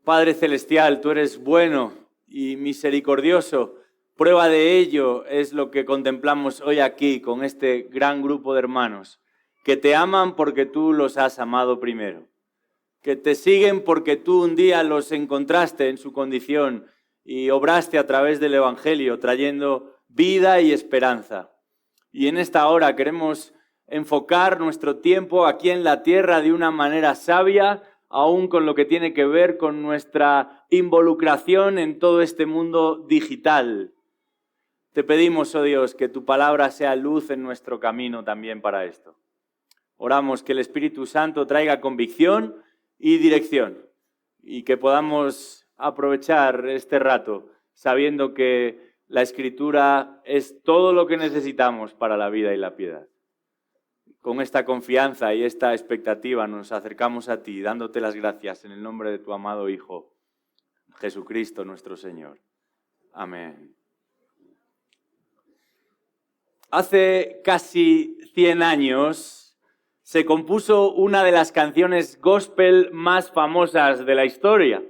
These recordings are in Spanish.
Padre Celestial, tú eres bueno y misericordioso. Prueba de ello es lo que contemplamos hoy aquí con este gran grupo de hermanos, que te aman porque tú los has amado primero, que te siguen porque tú un día los encontraste en su condición y obraste a través del Evangelio, trayendo vida y esperanza. Y en esta hora queremos enfocar nuestro tiempo aquí en la tierra de una manera sabia, aún con lo que tiene que ver con nuestra involucración en todo este mundo digital. Te pedimos, oh Dios, que tu palabra sea luz en nuestro camino también para esto. Oramos que el Espíritu Santo traiga convicción y dirección y que podamos aprovechar este rato sabiendo que la Escritura es todo lo que necesitamos para la vida y la piedad. Con esta confianza y esta expectativa nos acercamos a ti, dándote las gracias en el nombre de tu amado Hijo, Jesucristo nuestro Señor. Amén. Hace casi 100 años se compuso una de las canciones gospel más famosas de la historia.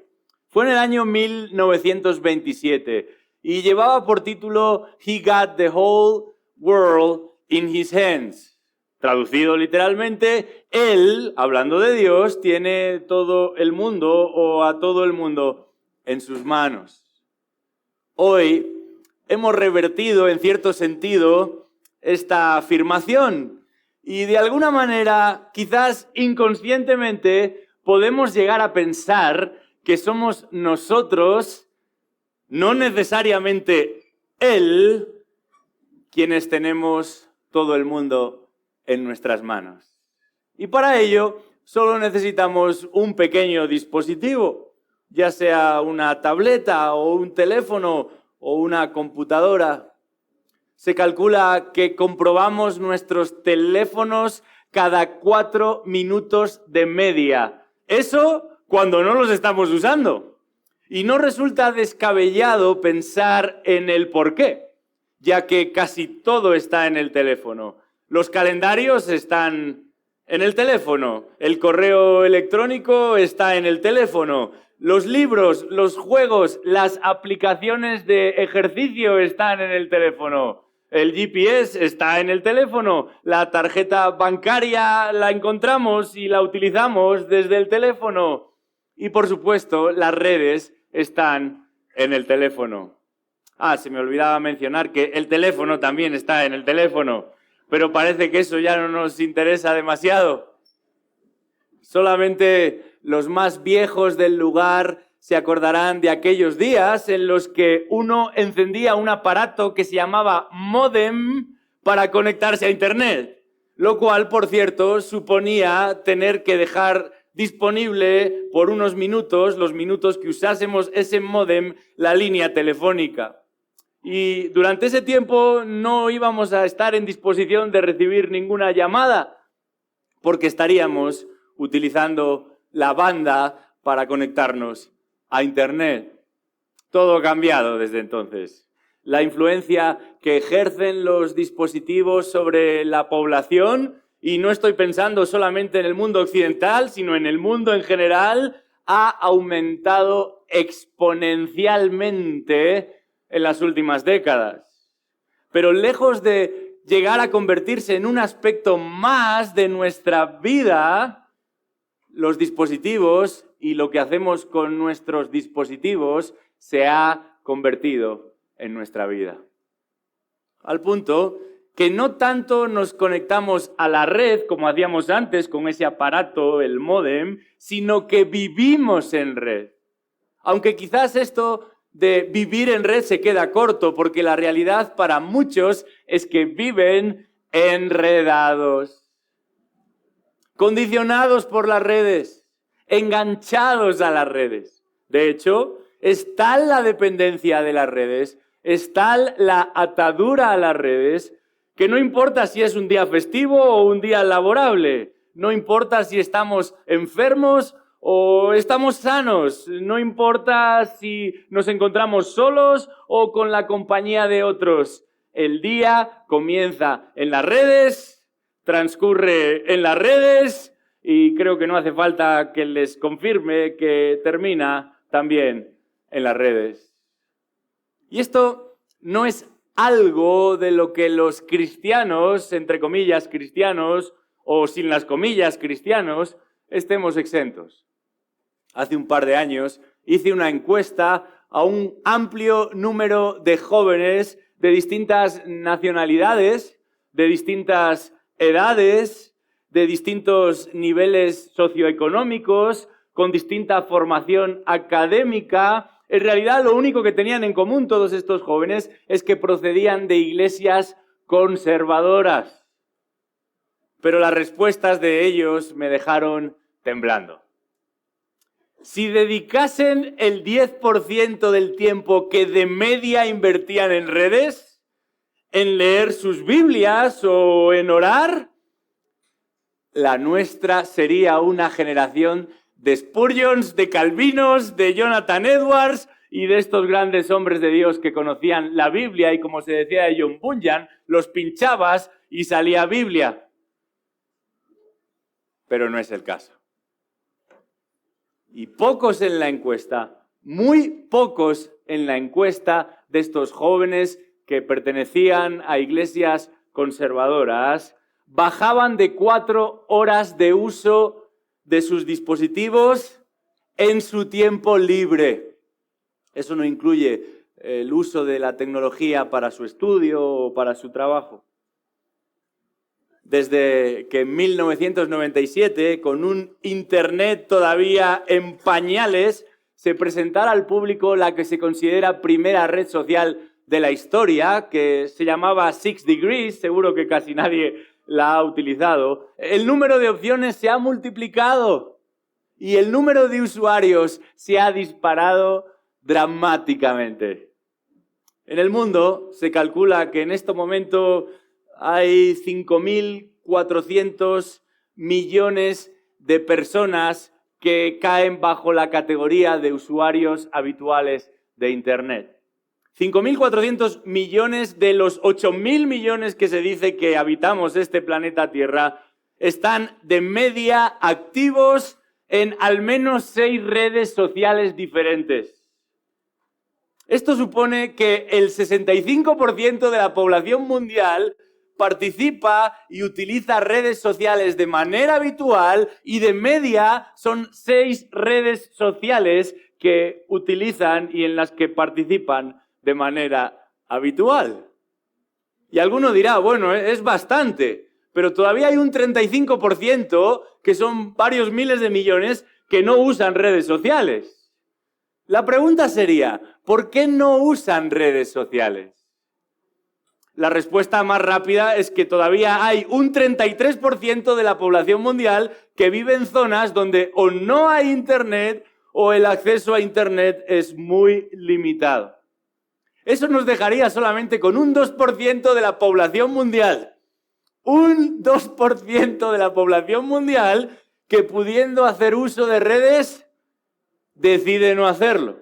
Fue en el año 1927 y llevaba por título He Got the Whole World in His Hands. Traducido literalmente, Él, hablando de Dios, tiene todo el mundo o a todo el mundo en sus manos. Hoy hemos revertido en cierto sentido esta afirmación y de alguna manera, quizás inconscientemente, podemos llegar a pensar que somos nosotros, no necesariamente Él, quienes tenemos todo el mundo en nuestras manos. Y para ello solo necesitamos un pequeño dispositivo, ya sea una tableta o un teléfono o una computadora. Se calcula que comprobamos nuestros teléfonos cada 4 minutos de media. Eso cuando no los estamos usando. Y no resulta descabellado pensar en el porqué, ya que casi todo está en el teléfono. Los calendarios están en el teléfono, el correo electrónico está en el teléfono, los libros, los juegos, las aplicaciones de ejercicio están en el teléfono, el GPS está en el teléfono, la tarjeta bancaria la encontramos y la utilizamos desde el teléfono y por supuesto las redes están en el teléfono. Se me olvidaba mencionar que el teléfono también está en el teléfono. Pero parece que eso ya no nos interesa demasiado. Solamente los más viejos del lugar se acordarán de aquellos días en los que uno encendía un aparato que se llamaba módem para conectarse a Internet, lo cual, por cierto, suponía tener que dejar disponible por unos minutos, los minutos que usásemos ese módem, la línea telefónica. Y durante ese tiempo no íbamos a estar en disposición de recibir ninguna llamada porque estaríamos utilizando la banda para conectarnos a Internet. Todo ha cambiado desde entonces. La influencia que ejercen los dispositivos sobre la población, y no estoy pensando solamente en el mundo occidental, sino en el mundo en general, ha aumentado exponencialmente en las últimas décadas. Pero lejos de llegar a convertirse en un aspecto más de nuestra vida, los dispositivos y lo que hacemos con nuestros dispositivos se ha convertido en nuestra vida. Al punto que no tanto nos conectamos a la red como hacíamos antes con ese aparato, el módem, sino que vivimos en red. Aunque quizás esto de vivir en red se queda corto, porque la realidad para muchos es que viven enredados, condicionados por las redes, enganchados a las redes. De hecho, es tal la dependencia de las redes, es tal la atadura a las redes, que no importa si es un día festivo o un día laborable, no importa si estamos enfermos o estamos sanos, no importa si nos encontramos solos o con la compañía de otros. El día comienza en las redes, transcurre en las redes y creo que no hace falta que les confirme que termina también en las redes. Y esto no es algo de lo que los cristianos, entre comillas cristianos, o sin las comillas cristianos, estemos exentos. Hace un par de años hice una encuesta a un amplio número de jóvenes de distintas nacionalidades, de distintas edades, de distintos niveles socioeconómicos, con distinta formación académica. En realidad, lo único que tenían en común todos estos jóvenes es que procedían de iglesias conservadoras. Pero las respuestas de ellos me dejaron temblando. Si dedicasen el 10% del tiempo que de media invertían en redes, en leer sus Biblias o en orar, la nuestra sería una generación de Spurgeons, de Calvinos, de Jonathan Edwards y de estos grandes hombres de Dios que conocían la Biblia y, como se decía de John Bunyan, los pinchabas y salía Biblia. Pero no es el caso. Y pocos en la encuesta, muy pocos en la encuesta de estos jóvenes que pertenecían a iglesias conservadoras, bajaban de 4 horas de uso de sus dispositivos en su tiempo libre. Eso no incluye el uso de la tecnología para su estudio o para su trabajo. Desde que en 1997, con un Internet todavía en pañales, se presentara al público la que se considera primera red social de la historia, que se llamaba 6 Degrees, seguro que casi nadie la ha utilizado, el número de opciones se ha multiplicado y el número de usuarios se ha disparado dramáticamente. En el mundo se calcula que en este momento hay 5.400 millones de personas que caen bajo la categoría de usuarios habituales de Internet. 5.400 millones de los 8.000 millones que se dice que habitamos este planeta Tierra están de media activos en al menos 6 redes sociales diferentes. Esto supone que el 65% de la población mundial participa y utiliza redes sociales de manera habitual y de media son 6 redes sociales que utilizan y en las que participan de manera habitual. Y alguno dirá, bueno, es bastante, pero todavía hay un 35%, que son varios miles de millones, que no usan redes sociales. La pregunta sería, ¿por qué no usan redes sociales? La respuesta más rápida es que todavía hay un 33% de la población mundial que vive en zonas donde o no hay Internet o el acceso a Internet es muy limitado. Eso nos dejaría solamente con un 2% de la población mundial. Un 2% de la población mundial que, pudiendo hacer uso de redes, decide no hacerlo.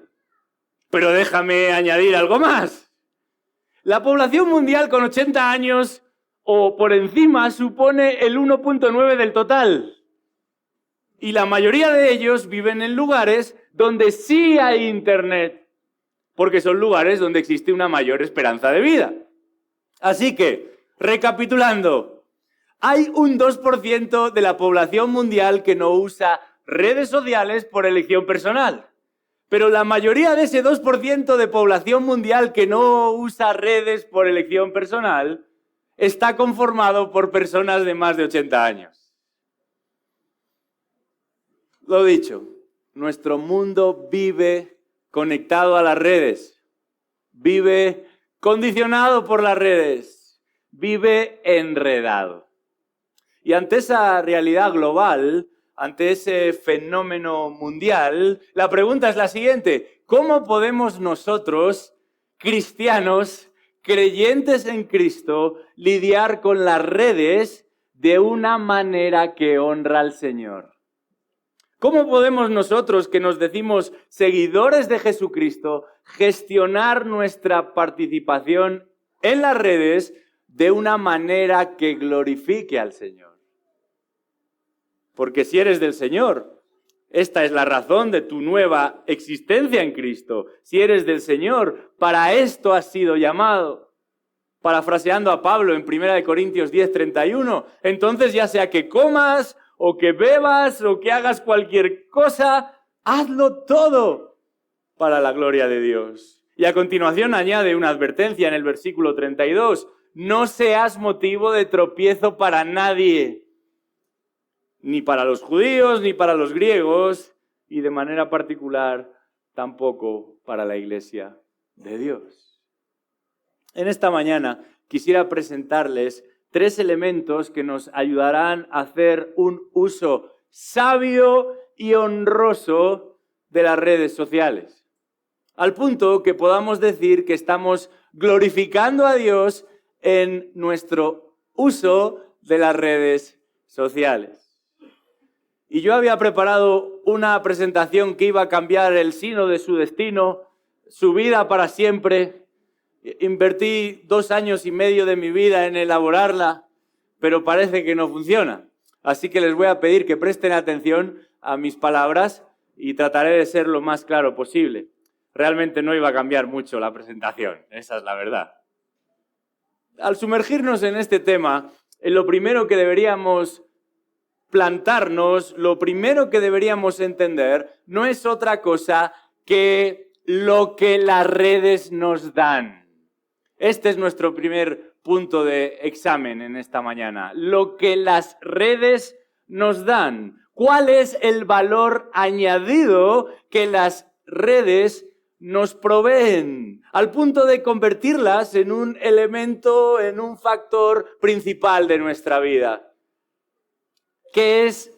Pero déjame añadir algo más. La población mundial con 80 años o por encima supone el 1.9 del total. Y la mayoría de ellos viven en lugares donde sí hay Internet, porque son lugares donde existe una mayor esperanza de vida. Así que, recapitulando, hay un 2% de la población mundial que no usa redes sociales por elección personal. Pero la mayoría de ese 2% de población mundial que no usa redes por elección personal está conformado por personas de más de 80 años. Lo dicho, nuestro mundo vive conectado a las redes, vive condicionado por las redes, vive enredado. Y ante esa realidad global, ante ese fenómeno mundial, la pregunta es la siguiente: ¿cómo podemos nosotros, cristianos, creyentes en Cristo, lidiar con las redes de una manera que honra al Señor? ¿Cómo podemos nosotros, que nos decimos seguidores de Jesucristo, gestionar nuestra participación en las redes de una manera que glorifique al Señor? Porque si eres del Señor, Esta es la razón de tu nueva existencia en Cristo. Si eres del Señor, para esto has sido llamado. Parafraseando a Pablo en 1 Corintios 10:31, entonces ya sea que comas o que bebas o que hagas cualquier cosa, hazlo todo para la gloria de Dios. Y a continuación añade una advertencia en el versículo 32, no seas motivo de tropiezo para nadie, ni para los judíos, ni para los griegos, y de manera particular tampoco para la iglesia de Dios. En esta mañana quisiera presentarles 3 elementos que nos ayudarán a hacer un uso sabio y honroso de las redes sociales, al punto que podamos decir que estamos glorificando a Dios en nuestro uso de las redes sociales. Y yo había preparado una presentación que iba a cambiar el sino de su destino, su vida para siempre. Invertí 2 años y medio de mi vida en elaborarla, pero parece que no funciona. Así que les voy a pedir que presten atención a mis palabras y trataré de ser lo más claro posible. Realmente no iba a cambiar mucho la presentación, esa es la verdad. Al sumergirnos en este tema, lo primero que deberíamos plantarnos, lo primero que deberíamos entender no es otra cosa que lo que las redes nos dan. Este es nuestro primer punto de examen en esta mañana. Lo que las redes nos dan. ¿Cuál es el valor añadido que las redes nos proveen? Al punto de convertirlas en un elemento, en un factor principal de nuestra vida. ¿Qué es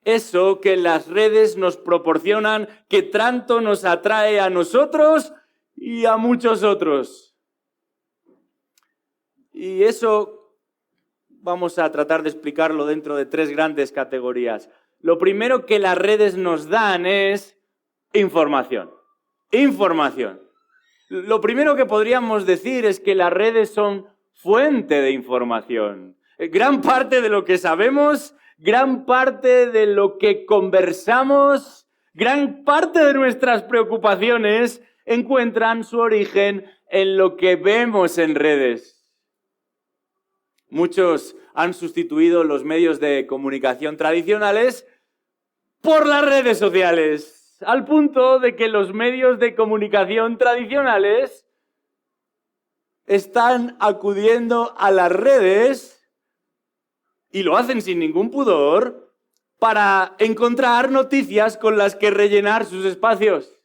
eso que las redes nos proporcionan, que tanto nos atrae a nosotros y a muchos otros? Y eso vamos a tratar de explicarlo dentro de 3 grandes categorías. Lo primero que las redes nos dan es información. Información. Lo primero que podríamos decir es que las redes son fuente de información. Gran parte de lo que sabemos, gran parte de lo que conversamos, gran parte de nuestras preocupaciones encuentran su origen en lo que vemos en redes. Muchos han sustituido los medios de comunicación tradicionales por las redes sociales, al punto de que los medios de comunicación tradicionales están acudiendo a las redes y lo hacen sin ningún pudor para encontrar noticias con las que rellenar sus espacios.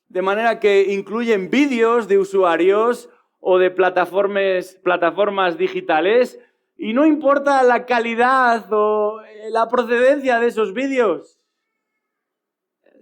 De manera que incluyen vídeos de usuarios o de plataformas digitales y no importa la calidad o la procedencia de esos vídeos.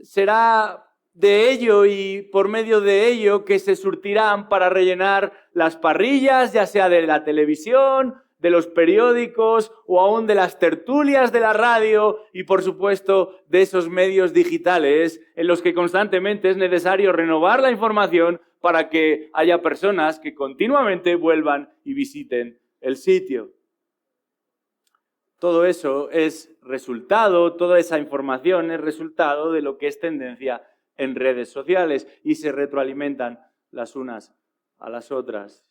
Será de ello y por medio de ello que se surtirán para rellenar las parrillas, ya sea de la televisión, de los periódicos o aún de las tertulias de la radio y, por supuesto, de esos medios digitales en los que constantemente es necesario renovar la información para que haya personas que continuamente vuelvan y visiten el sitio. Todo eso es resultado, toda esa información es resultado de lo que es tendencia en redes sociales y se retroalimentan las unas a las otras.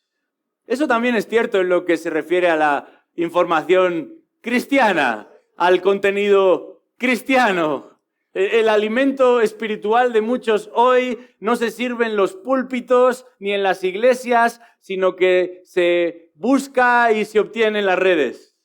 Eso también es cierto en lo que se refiere a la información cristiana, al contenido cristiano. El alimento espiritual de muchos hoy no se sirve en los púlpitos ni en las iglesias, sino que se busca y se obtiene en las redes.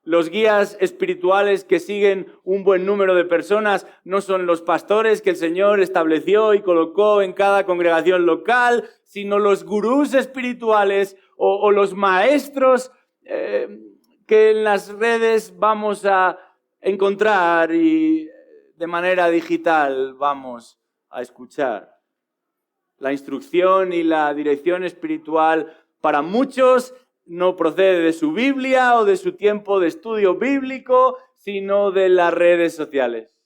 Los guías espirituales que siguen un buen número de personas no son los pastores que el Señor estableció y colocó en cada congregación local, sino los gurús espirituales o los maestros que en las redes vamos a encontrar y de manera digital vamos a escuchar. La instrucción y la dirección espiritual para muchos no procede de su Biblia o de su tiempo de estudio bíblico, sino de las redes sociales.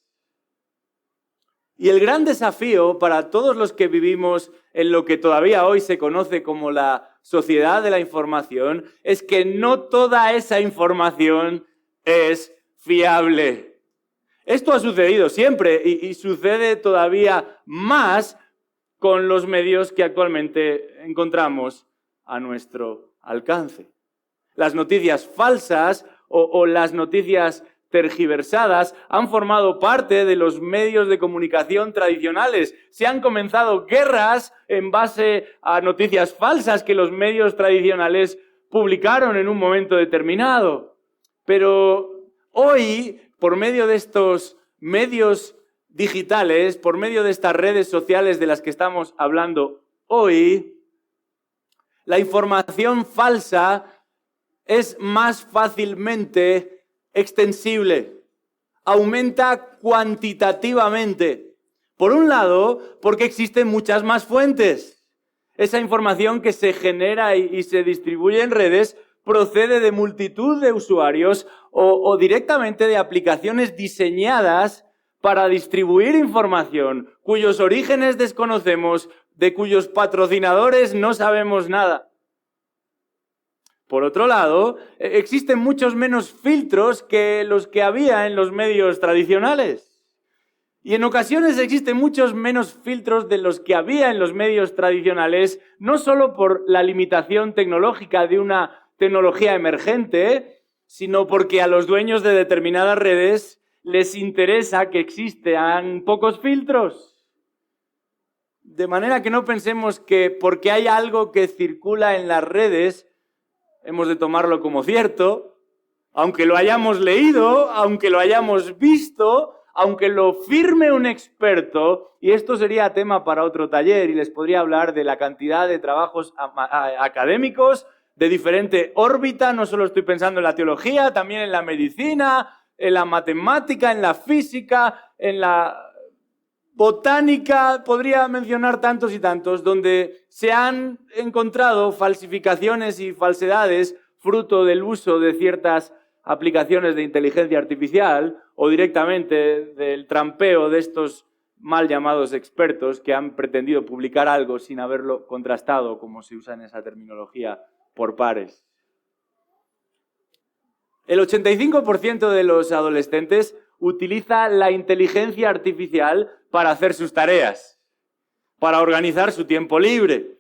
Y el gran desafío para todos los que vivimos en lo que todavía hoy se conoce como la sociedad de la información es que no toda esa información es fiable. Esto ha sucedido siempre y sucede todavía más con los medios que actualmente encontramos a nuestro alcance. Las noticias falsas o las noticias tergiversadas han formado parte de los medios de comunicación tradicionales. Se han comenzado guerras en base a noticias falsas que los medios tradicionales publicaron en un momento determinado. Pero hoy, por medio de estos medios digitales, por medio de estas redes sociales de las que estamos hablando hoy, la información falsa es más fácilmente extensible, aumenta cuantitativamente. Por un lado, porque existen muchas más fuentes. Esa información que se genera y se distribuye en redes procede de multitud de usuarios o directamente de aplicaciones diseñadas para distribuir información cuyos orígenes desconocemos, de cuyos patrocinadores no sabemos nada. Por otro lado, existen muchos menos filtros que los que había en los medios tradicionales. Y en ocasiones existen muchos menos filtros de los que había en los medios tradicionales, no solo por la limitación tecnológica de una tecnología emergente, sino porque a los dueños de determinadas redes les interesa que existan pocos filtros. De manera que no pensemos que porque hay algo que circula en las redes, hemos de tomarlo como cierto, aunque lo hayamos leído, aunque lo hayamos visto, aunque lo firme un experto, y esto sería tema para otro taller, y les podría hablar de la cantidad de trabajos académicos de diferente órbita, no solo estoy pensando en la teología, también en la medicina, en la matemática, en la física, en la botánica, podría mencionar tantos y tantos, donde se han encontrado falsificaciones y falsedades fruto del uso de ciertas aplicaciones de inteligencia artificial o directamente del trampeo de estos mal llamados expertos que han pretendido publicar algo sin haberlo contrastado, como se usa en esa terminología, por pares. El 85% de los adolescentes utiliza la inteligencia artificial para hacer sus tareas, para organizar su tiempo libre,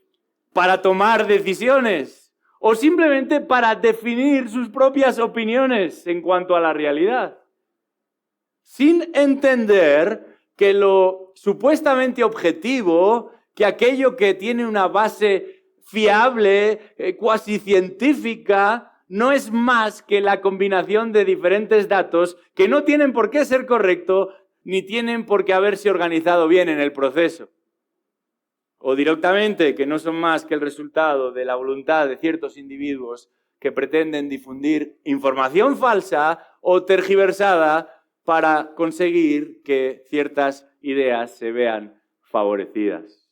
para tomar decisiones o simplemente para definir sus propias opiniones en cuanto a la realidad, sin entender que lo supuestamente objetivo, que aquello que tiene una base fiable, cuasi científica, no es más que la combinación de diferentes datos que no tienen por qué ser correctos ni tienen por qué haberse organizado bien en el proceso. O directamente que no son más que el resultado de la voluntad de ciertos individuos que pretenden difundir información falsa o tergiversada para conseguir que ciertas ideas se vean favorecidas.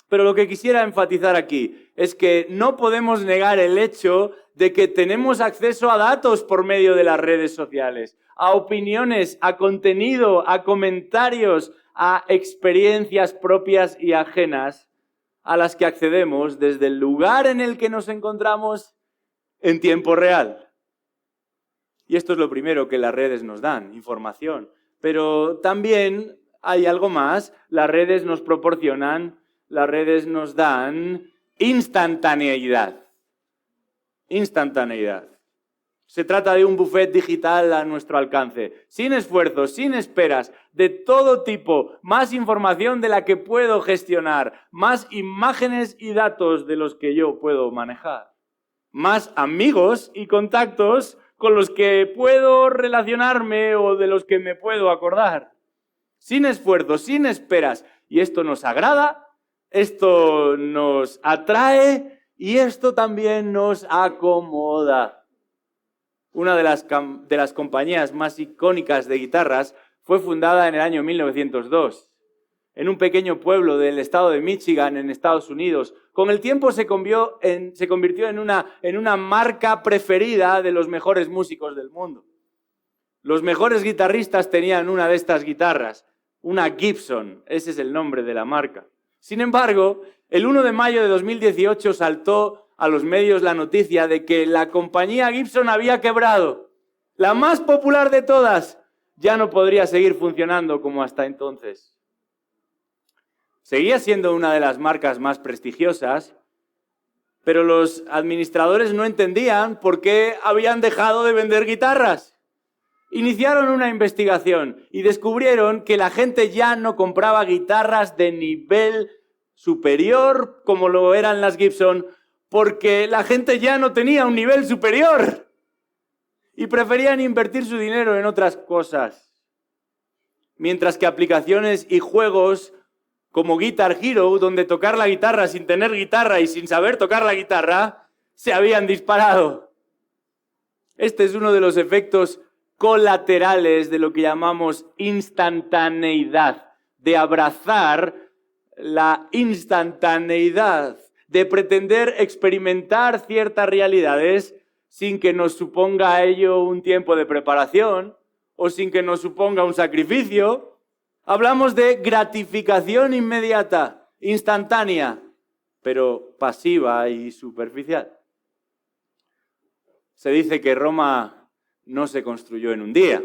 Pero lo que quisiera enfatizar aquí es que no podemos negar el hecho de que tenemos acceso a datos por medio de las redes sociales, a opiniones, a contenido, a comentarios, a experiencias propias y ajenas a las que accedemos desde el lugar en el que nos encontramos en tiempo real. Y esto es lo primero que las redes nos dan, información. Pero también hay algo más, las redes nos proporcionan, las redes nos dan instantaneidad. Instantaneidad. Se trata de un buffet digital a nuestro alcance, sin esfuerzo, sin esperas, de todo tipo, más información de la que puedo gestionar, más imágenes y datos de los que yo puedo manejar, más amigos y contactos con los que puedo relacionarme o de los que me puedo acordar. Sin esfuerzo, sin esperas. Y esto nos agrada, esto nos atrae y esto también nos acomoda. Una de las compañías más icónicas de guitarras fue fundada en el año 1902, en un pequeño pueblo del estado de Michigan, en Estados Unidos. Con el tiempo se convirtió en una marca preferida de los mejores músicos del mundo. Los mejores guitarristas tenían una de estas guitarras, una Gibson, ese es el nombre de la marca. Sin embargo, el 1 de mayo de 2018 saltó a los medios la noticia de que la compañía Gibson había quebrado. La más popular de todas, ya no podría seguir funcionando como hasta entonces. Seguía siendo una de las marcas más prestigiosas, pero los administradores no entendían por qué habían dejado de vender guitarras. Iniciaron una investigación y descubrieron que la gente ya no compraba guitarras de nivel superior como lo eran las Gibson, porque la gente ya no tenía un nivel superior y preferían invertir su dinero en otras cosas. Mientras que aplicaciones y juegos como Guitar Hero, donde tocar la guitarra sin tener guitarra y sin saber tocar la guitarra, se habían disparado. Este es uno de los efectos colaterales de lo que llamamos instantaneidad, de abrazar la instantaneidad, de pretender experimentar ciertas realidades sin que nos suponga a ello un tiempo de preparación o sin que nos suponga un sacrificio. Hablamos de gratificación inmediata, instantánea, pero pasiva y superficial. Se dice que Roma no se construyó en un día,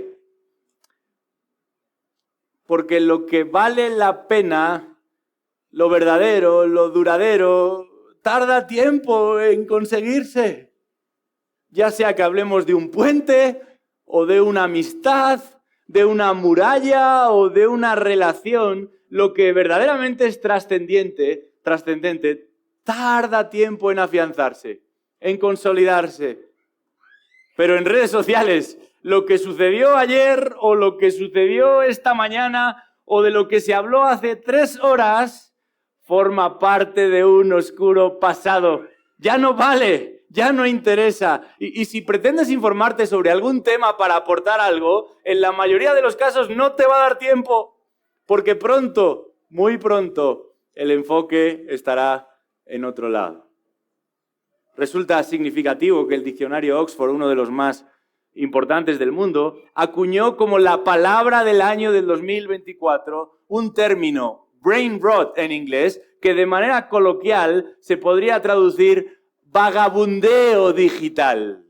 porque lo que vale la pena, lo verdadero, lo duradero, tarda tiempo en conseguirse. Ya sea que hablemos de un puente o de una amistad, de una muralla o de una relación, lo que verdaderamente es trascendente, tarda tiempo en afianzarse, en consolidarse. Pero en redes sociales, lo que sucedió ayer o lo que sucedió esta mañana o de lo que se habló hace 3 horas forma parte de un oscuro pasado. Ya no vale, ya no interesa. Y si pretendes informarte sobre algún tema para aportar algo, en la mayoría de los casos no te va a dar tiempo, porque pronto, muy pronto, el enfoque estará en otro lado. Resulta significativo que el diccionario Oxford, uno de los más importantes del mundo, acuñó como la palabra del año del 2024 un término, brain rot en inglés, que de manera coloquial se podría traducir vagabundeo digital.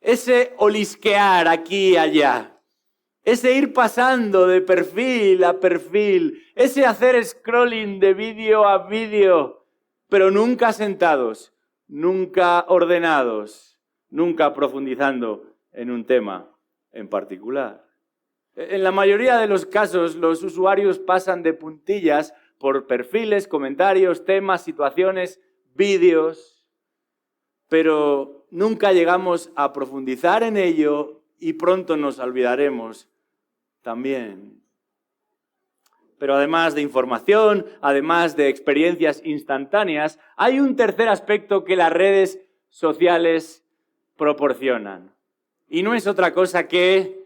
Ese olisquear aquí y allá, ese ir pasando de perfil a perfil, ese hacer scrolling de vídeo a vídeo, pero nunca sentados, nunca ordenados, nunca profundizando en un tema en particular. En la mayoría de los casos, los usuarios pasan de puntillas por perfiles, comentarios, temas, situaciones, vídeos, pero nunca llegamos a profundizar en ello y pronto nos olvidaremos también. Pero además de información, además de experiencias instantáneas, hay un tercer aspecto que las redes sociales proporcionan. Y no es otra cosa que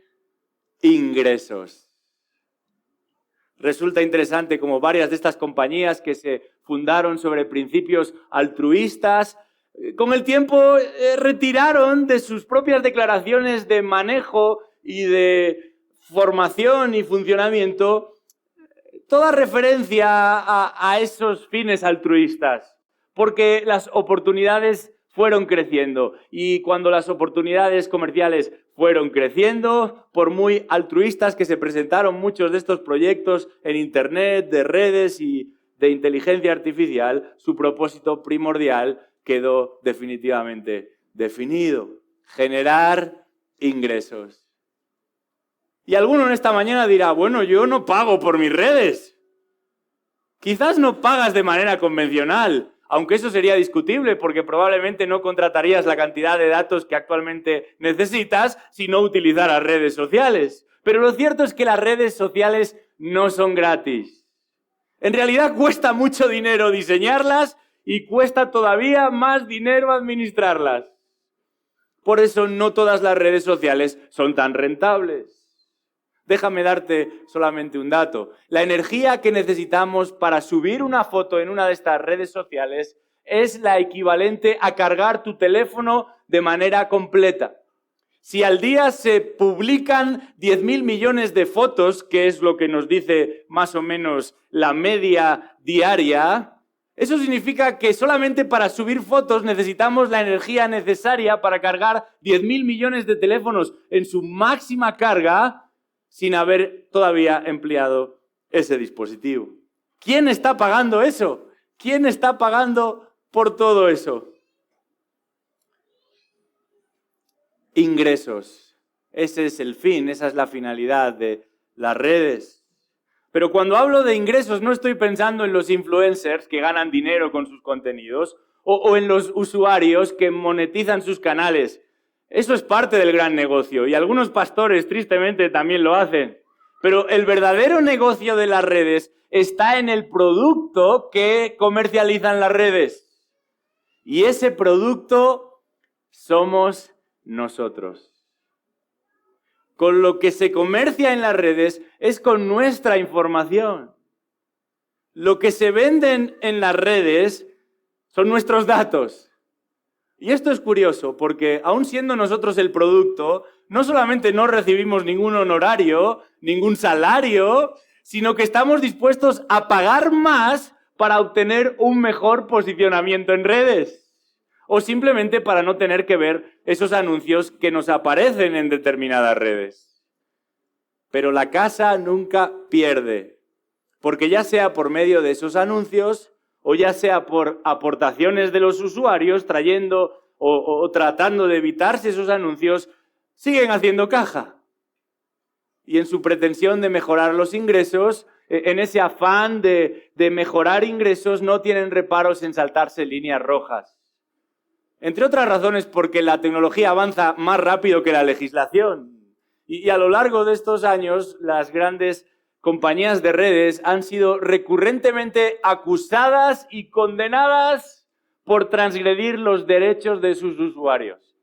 ingresos. Resulta interesante como varias de estas compañías que se fundaron sobre principios altruistas, con el tiempo retiraron de sus propias declaraciones de manejo y de formación y funcionamiento toda referencia a esos fines altruistas, porque las oportunidades fueron creciendo y cuando las oportunidades comerciales fueron creciendo, por muy altruistas que se presentaron muchos de estos proyectos en Internet, de redes y de inteligencia artificial, su propósito primordial quedó definitivamente definido: generar ingresos. Y alguno en esta mañana dirá, bueno, yo no pago por mis redes. Quizás no pagas de manera convencional, aunque eso sería discutible porque probablemente no contratarías la cantidad de datos que actualmente necesitas si no utilizaras redes sociales. Pero lo cierto es que las redes sociales no son gratis. En realidad cuesta mucho dinero diseñarlas y cuesta todavía más dinero administrarlas. Por eso no todas las redes sociales son tan rentables. Déjame darte solamente un dato. La energía que necesitamos para subir una foto en una de estas redes sociales es la equivalente a cargar tu teléfono de manera completa. Si al día se publican 10.000 millones de fotos, que es lo que nos dice más o menos la media diaria, Eso significa que solamente para subir fotos necesitamos la energía necesaria para cargar 10.000 millones de teléfonos en su máxima carga sin haber todavía empleado ese dispositivo. ¿Quién está pagando eso? ¿Quién está pagando por todo eso? Ingresos. Ese es el fin, esa es la finalidad de las redes. Pero cuando hablo de ingresos no estoy pensando en los influencers que ganan dinero con sus contenidos o en los usuarios que monetizan sus canales. Eso es parte del gran negocio y algunos pastores tristemente también lo hacen. Pero el verdadero negocio de las redes está en el producto que comercializan las redes. Y ese producto somos nosotros. Con lo que se comercia en las redes es con nuestra información. Lo que se venden en las redes son nuestros datos. Y esto es curioso porque aun siendo nosotros el producto, no solamente no recibimos ningún honorario, ningún salario, sino que estamos dispuestos a pagar más para obtener un mejor posicionamiento en redes. O simplemente para no tener que ver esos anuncios que nos aparecen en determinadas redes. Pero la casa nunca pierde, porque ya sea por medio de esos anuncios o ya sea por aportaciones de los usuarios trayendo o tratando de evitarse esos anuncios, siguen haciendo caja. Y en su pretensión de mejorar los ingresos, en ese afán de mejorar ingresos, no tienen reparos en saltarse líneas rojas. Entre otras razones porque la tecnología avanza más rápido que la legislación. Y a lo largo de estos años, las grandes compañías de redes han sido recurrentemente acusadas y condenadas por transgredir los derechos de sus usuarios.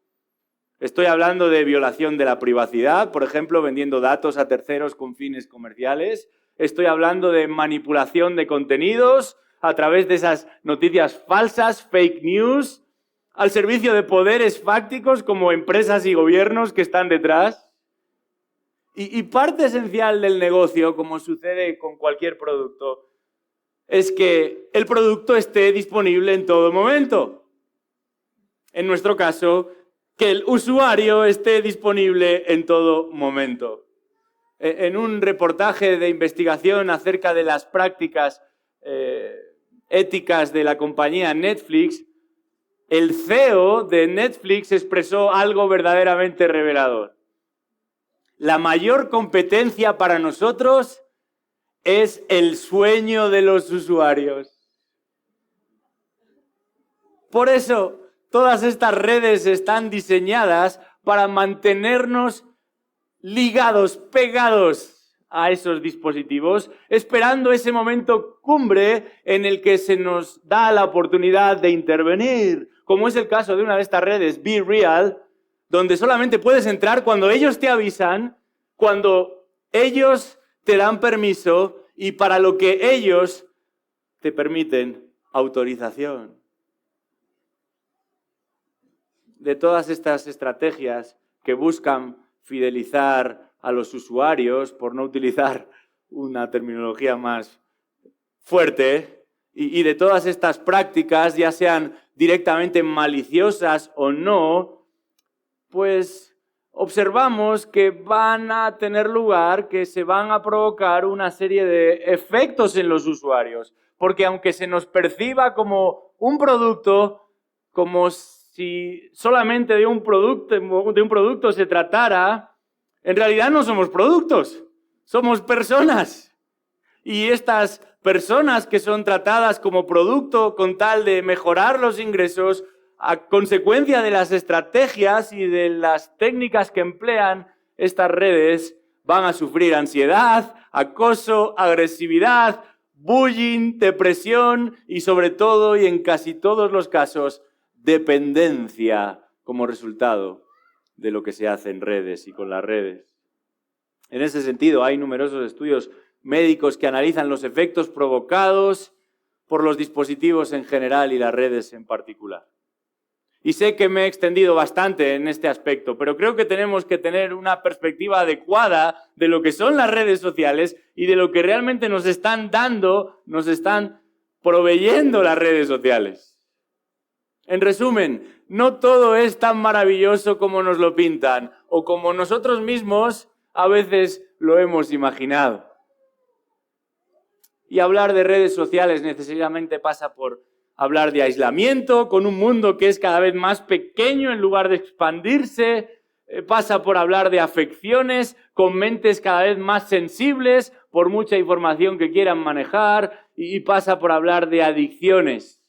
Estoy hablando de violación de la privacidad, por ejemplo, vendiendo datos a terceros con fines comerciales. Estoy hablando de manipulación de contenidos a través de esas noticias falsas, fake news, al servicio de poderes fácticos como empresas y gobiernos que están detrás. Y parte esencial del negocio, como sucede con cualquier producto, es que el producto esté disponible en todo momento. En nuestro caso, que el usuario esté disponible en todo momento. En un reportaje de investigación acerca de las prácticas éticas de la compañía Netflix, el CEO de Netflix expresó algo verdaderamente revelador. La mayor competencia para nosotros es el sueño de los usuarios. Por eso, todas estas redes están diseñadas para mantenernos ligados, pegados a esos dispositivos, esperando ese momento cumbre en el que se nos da la oportunidad de intervenir, como es el caso de una de estas redes, Be Real, donde solamente puedes entrar cuando ellos te avisan, cuando ellos te dan permiso y para lo que ellos te permiten autorización. De todas estas estrategias que buscan fidelizar a los usuarios, por no utilizar una terminología más fuerte, y de todas estas prácticas, ya sean directamente maliciosas o no, pues observamos que van a tener lugar, que se van a provocar una serie de efectos en los usuarios. Porque aunque se nos perciba como un producto, como si solamente de un producto se tratara, en realidad no somos productos, somos personas. Y estas personas que son tratadas como producto con tal de mejorar los ingresos, a consecuencia de las estrategias y de las técnicas que emplean estas redes, van a sufrir ansiedad, acoso, agresividad, bullying, depresión y sobre todo, y en casi todos los casos, dependencia como resultado de lo que se hace en redes y con las redes. En ese sentido, hay numerosos estudios médicos que analizan los efectos provocados por los dispositivos en general y las redes en particular. Y sé que me he extendido bastante en este aspecto, pero creo que tenemos que tener una perspectiva adecuada de lo que son las redes sociales y de lo que realmente nos están dando, nos están proveyendo las redes sociales. En resumen, no todo es tan maravilloso como nos lo pintan o como nosotros mismos a veces lo hemos imaginado. Y hablar de redes sociales necesariamente pasa por hablar de aislamiento, con un mundo que es cada vez más pequeño en lugar de expandirse. Pasa por hablar de afecciones, con mentes cada vez más sensibles, por mucha información que quieran manejar. Y pasa por hablar de adicciones.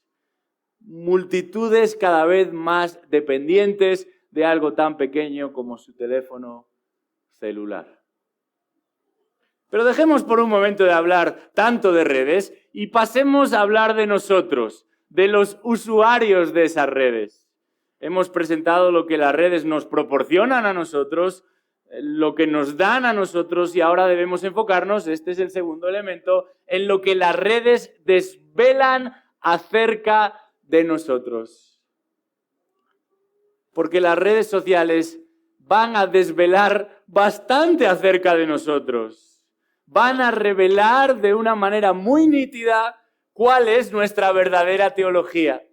Multitudes cada vez más dependientes de algo tan pequeño como su teléfono celular. Pero dejemos por un momento de hablar tanto de redes y pasemos a hablar de nosotros, de los usuarios de esas redes. Hemos presentado lo que las redes nos proporcionan a nosotros, lo que nos dan a nosotros y ahora debemos enfocarnos, este es el segundo elemento, en lo que las redes desvelan acerca de nosotros. Porque las redes sociales van a desvelar bastante acerca de nosotros. Van a revelar de una manera muy nítida cuál es nuestra verdadera teología,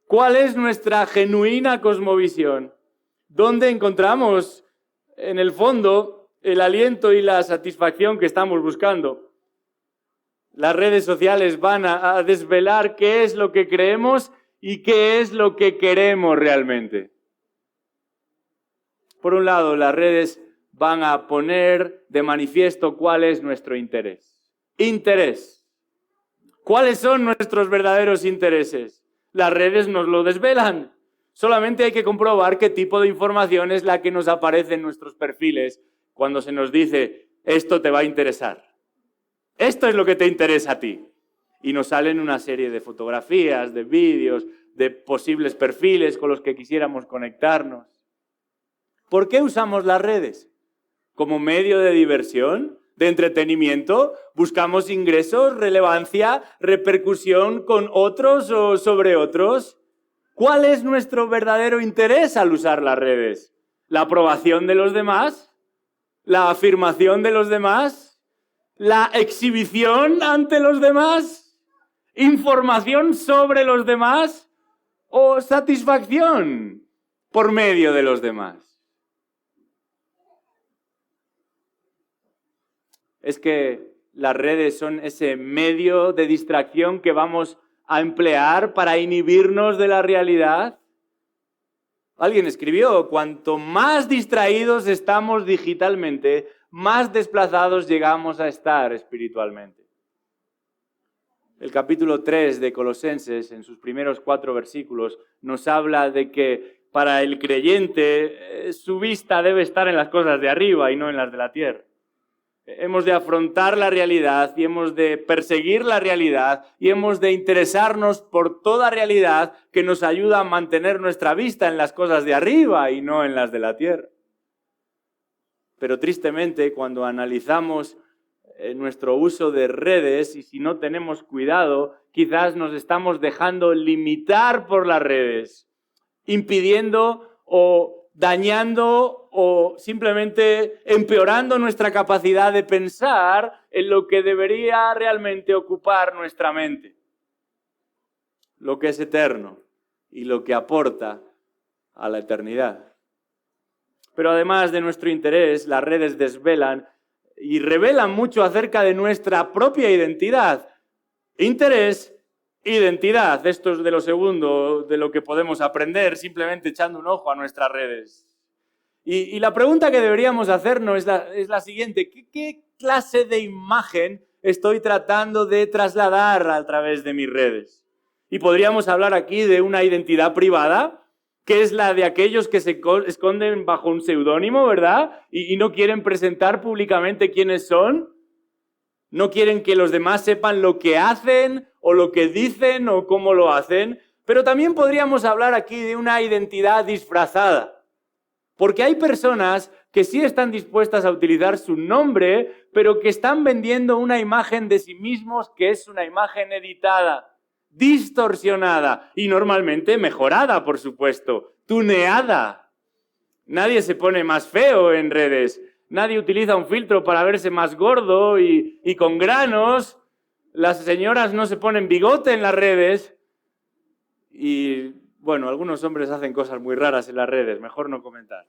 cuál es nuestra genuina cosmovisión, dónde encontramos en el fondo el aliento y la satisfacción que estamos buscando. Las redes sociales van a desvelar qué es lo que creemos y qué es lo que queremos realmente. Por un lado, las redes van a poner de manifiesto cuál es nuestro interés. Interés. ¿Cuáles son nuestros verdaderos intereses? Las redes nos lo desvelan. Solamente hay que comprobar qué tipo de información es la que nos aparece en nuestros perfiles cuando se nos dice, esto te va a interesar. Esto es lo que te interesa a ti. Y nos salen una serie de fotografías, de vídeos, de posibles perfiles con los que quisiéramos conectarnos. ¿Por qué usamos las redes? ¿Como medio de diversión, de entretenimiento? ¿Buscamos ingresos, relevancia, repercusión con otros o sobre otros? ¿Cuál es nuestro verdadero interés al usar las redes? ¿La aprobación de los demás? ¿La afirmación de los demás? ¿La exhibición ante los demás? ¿Información sobre los demás? ¿O satisfacción por medio de los demás? Es que las redes son ese medio de distracción que vamos a emplear para inhibirnos de la realidad. Alguien escribió, cuanto más distraídos estamos digitalmente, más desplazados llegamos a estar espiritualmente. El capítulo 3 de Colosenses, en sus primeros 4 versículos, nos habla de que para el creyente su vista debe estar en las cosas de arriba y no en las de la tierra. Hemos de afrontar la realidad y hemos de perseguir la realidad y hemos de interesarnos por toda realidad que nos ayuda a mantener nuestra vista en las cosas de arriba y no en las de la tierra. Pero tristemente, cuando analizamos nuestro uso de redes y si no tenemos cuidado, quizás nos estamos dejando limitar por las redes, impidiendo o dañando o simplemente empeorando nuestra capacidad de pensar en lo que debería realmente ocupar nuestra mente. Lo que es eterno y lo que aporta a la eternidad. Pero además de nuestro interés, las redes desvelan y revelan mucho acerca de nuestra propia identidad. Interés, identidad. Esto es de lo segundo de lo que podemos aprender simplemente echando un ojo a nuestras redes. Y la pregunta que deberíamos hacernos es la siguiente. ¿Qué clase de imagen estoy tratando de trasladar a través de mis redes? Y podríamos hablar aquí de una identidad privada, que es la de aquellos que se esconden bajo un seudónimo, ¿verdad? Y no quieren presentar públicamente quiénes son. No quieren que los demás sepan lo que hacen o lo que dicen o cómo lo hacen. Pero también podríamos hablar aquí de una identidad disfrazada. Porque hay personas que sí están dispuestas a utilizar su nombre, pero que están vendiendo una imagen de sí mismos que es una imagen editada, distorsionada y normalmente mejorada, por supuesto, tuneada. Nadie se pone más feo en redes. Nadie utiliza un filtro para verse más gordo y con granos. Las señoras no se ponen bigote en las redes y, bueno, algunos hombres hacen cosas muy raras en las redes, mejor no comentar.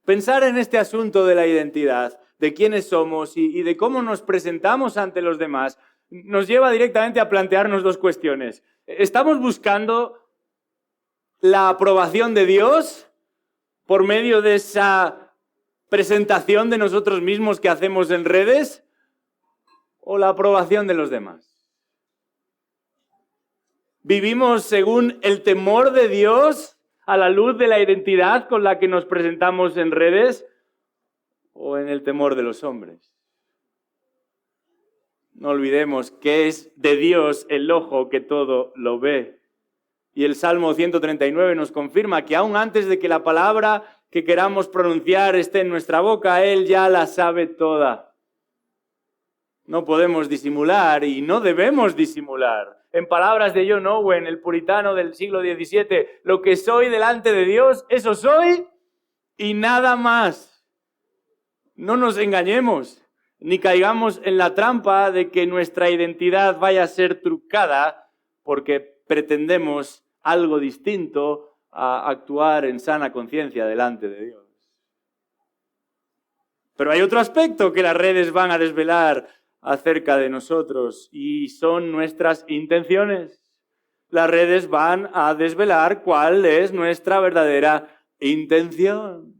Pensar en este asunto de la identidad, de quiénes somos y de cómo nos presentamos ante los demás, nos lleva directamente a plantearnos dos cuestiones. ¿Estamos buscando la aprobación de Dios por medio de esa presentación de nosotros mismos que hacemos en redes o la aprobación de los demás? ¿Vivimos según el temor de Dios a la luz de la identidad con la que nos presentamos en redes o en el temor de los hombres? No olvidemos que es de Dios el ojo que todo lo ve. Y el Salmo 139 nos confirma que aún antes de que la palabra que queramos pronunciar esté en nuestra boca, Él ya la sabe toda. No podemos disimular y no debemos disimular. En palabras de John Owen, el puritano del siglo XVII, lo que soy delante de Dios, eso soy y nada más. No nos engañemos, ni caigamos en la trampa de que nuestra identidad vaya a ser trucada porque pretendemos algo distinto a actuar en sana conciencia delante de Dios. Pero hay otro aspecto que las redes van a desvelar acerca de nosotros y son nuestras intenciones. Las redes van a desvelar cuál es nuestra verdadera intención.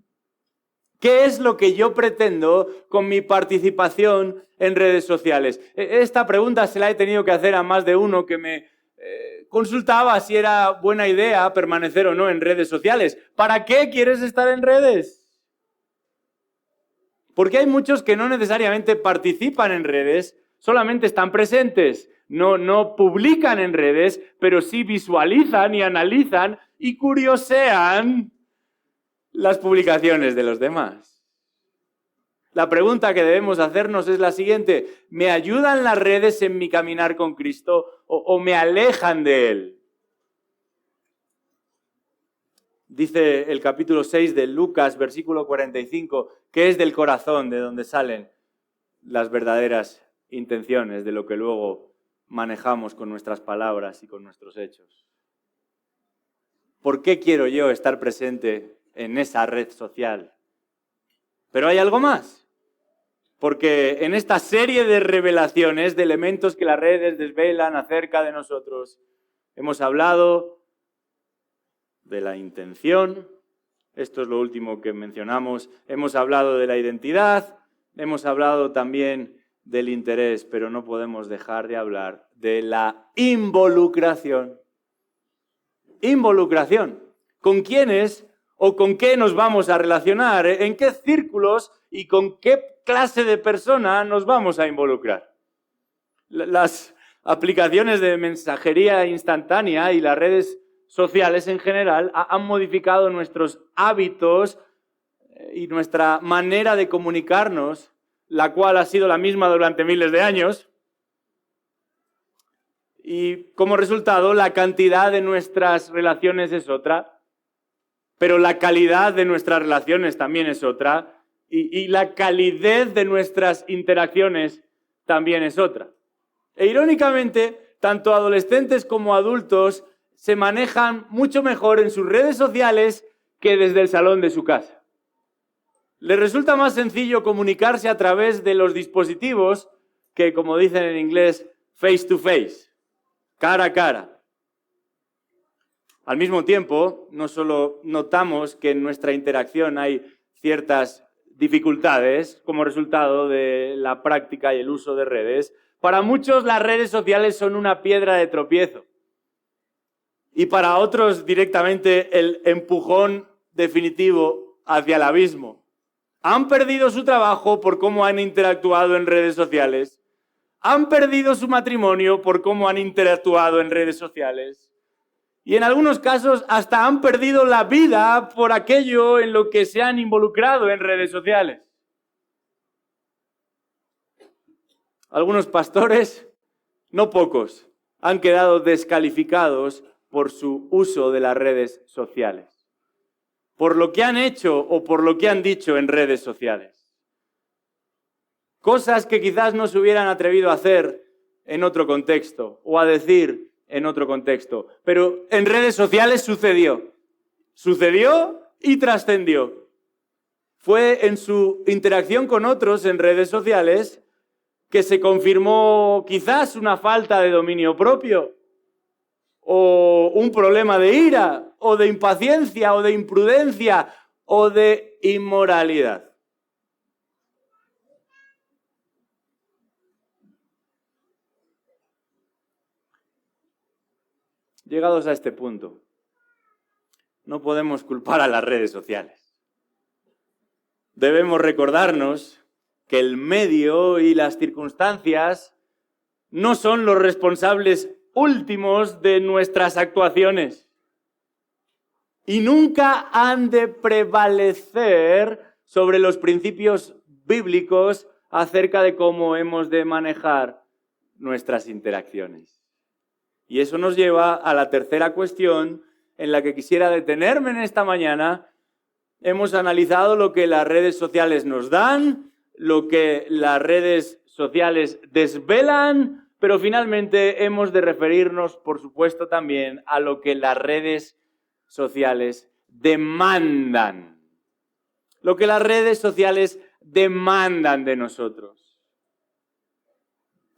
¿Qué es lo que yo pretendo con mi participación en redes sociales? Esta pregunta se la he tenido que hacer a más de uno que me consultaba si era buena idea permanecer o no en redes sociales. ¿Para qué quieres estar en redes? Porque hay muchos que no necesariamente participan en redes, solamente están presentes. No publican en redes, pero sí visualizan y analizan y curiosean las publicaciones de los demás. La pregunta que debemos hacernos es la siguiente: ¿me ayudan las redes en mi caminar con Cristo o me alejan de Él? Dice el capítulo 6 de Lucas, versículo 45, que es del corazón de donde salen las verdaderas intenciones de lo que luego manejamos con nuestras palabras y con nuestros hechos. ¿Por qué quiero yo estar presente en esa red social? Pero hay algo más. Porque en esta serie de revelaciones, de elementos que las redes desvelan acerca de nosotros, hemos hablado de la intención, esto es lo último que mencionamos, hemos hablado de la identidad, hemos hablado también del interés, pero no podemos dejar de hablar de la involucración. Involucración. ¿Con quiénes o con qué nos vamos a relacionar? ¿En qué círculos y con qué clase de persona nos vamos a involucrar? Las aplicaciones de mensajería instantánea y las redes sociales en general han modificado nuestros hábitos y nuestra manera de comunicarnos, la cual ha sido la misma durante miles de años. Y como resultado, la cantidad de nuestras relaciones es otra, pero la calidad de nuestras relaciones también es otra, y la calidez de nuestras interacciones también es otra. E irónicamente, tanto adolescentes como adultos se manejan mucho mejor en sus redes sociales que desde el salón de su casa. Les resulta más sencillo comunicarse a través de los dispositivos que, como dicen en inglés, face to face, cara a cara. Al mismo tiempo, no solo notamos que en nuestra interacción hay ciertas dificultades como resultado de la práctica y el uso de redes, para muchos las redes sociales son una piedra de tropiezo. Y para otros directamente el empujón definitivo hacia el abismo. Han perdido su trabajo por cómo han interactuado en redes sociales. Han perdido su matrimonio por cómo han interactuado en redes sociales. Y en algunos casos hasta han perdido la vida por aquello en lo que se han involucrado en redes sociales. Algunos pastores, no pocos, han quedado descalificados por su uso de las redes sociales, por lo que han hecho o por lo que han dicho en redes sociales. cosas que quizás no se hubieran atrevido a hacer en otro contexto o a decir en otro contexto. Pero en redes sociales sucedió. Sucedió y trascendió. Fue en su interacción con otros en redes sociales que se confirmó quizás una falta de dominio propio, o un problema de ira, o de impaciencia, o de imprudencia, o de inmoralidad. Llegados a este punto, no podemos culpar a las redes sociales. Debemos recordarnos que el medio y las circunstancias no son los responsables últimos de nuestras actuaciones y nunca han de prevalecer sobre los principios bíblicos acerca de cómo hemos de manejar nuestras interacciones. Y eso nos lleva a la tercera cuestión en la que quisiera detenerme en esta mañana. Hemos analizado lo que las redes sociales nos dan, lo que las redes sociales desvelan, pero finalmente hemos de referirnos, por supuesto, también a lo que las redes sociales demandan. Lo que las redes sociales demandan de nosotros.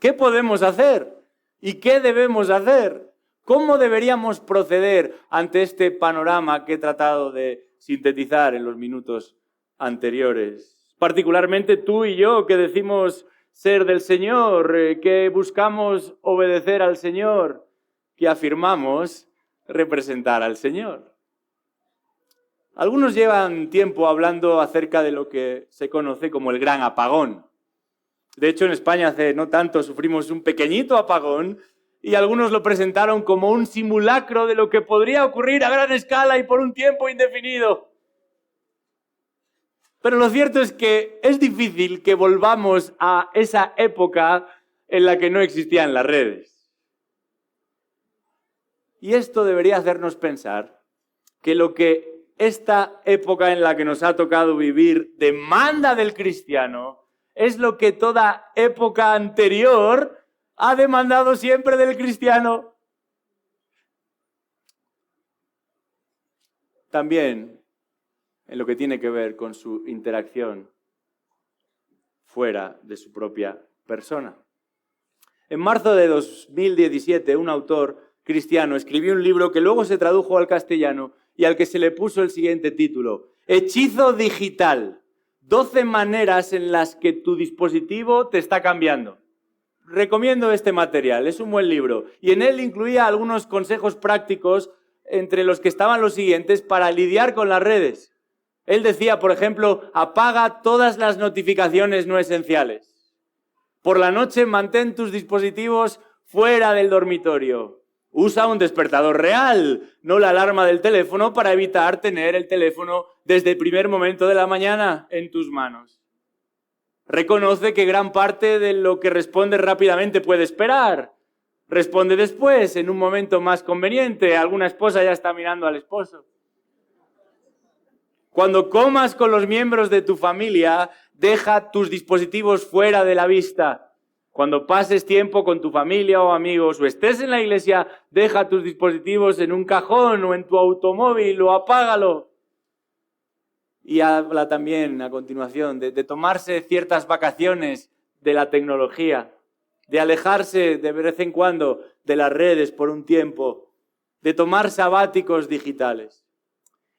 ¿Qué podemos hacer? ¿Y qué debemos hacer? ¿Cómo deberíamos proceder ante este panorama que he tratado de sintetizar en los minutos anteriores? Particularmente tú y yo, que decimos ser del Señor, que buscamos obedecer al Señor, que afirmamos representar al Señor. Algunos llevan tiempo hablando acerca de lo que se conoce como el gran apagón. De hecho, en España hace no tanto sufrimos un pequeñito apagón y algunos lo presentaron como un simulacro de lo que podría ocurrir a gran escala y por un tiempo indefinido. Pero lo cierto es que es difícil que volvamos a esa época en la que no existían las redes. Y esto debería hacernos pensar que lo que esta época en la que nos ha tocado vivir demanda del cristiano es lo que toda época anterior ha demandado siempre del cristiano. También en lo que tiene que ver con su interacción fuera de su propia persona. En marzo de 2017, un autor cristiano escribió un libro que luego se tradujo al castellano y al que se le puso el siguiente título: Hechizo digital, 12 maneras en las que tu dispositivo te está cambiando. Recomiendo este material, es un buen libro, y en él incluía algunos consejos prácticos, entre los que estaban los siguientes para lidiar con las redes. Él decía, por ejemplo, apaga todas las notificaciones no esenciales. Por la noche mantén tus dispositivos fuera del dormitorio. Usa un despertador real, no la alarma del teléfono, para evitar tener el teléfono desde el primer momento de la mañana en tus manos. Reconoce que gran parte de lo que respondes rápidamente puede esperar. Responde después, en un momento más conveniente. Alguna esposa ya está mirando al esposo. Cuando comas con los miembros de tu familia, deja tus dispositivos fuera de la vista. Cuando pases tiempo con tu familia o amigos o estés en la iglesia, deja tus dispositivos en un cajón o en tu automóvil o apágalo. Y habla también a continuación de tomarse ciertas vacaciones de la tecnología, de alejarse de vez en cuando de las redes por un tiempo, de tomar sabáticos digitales.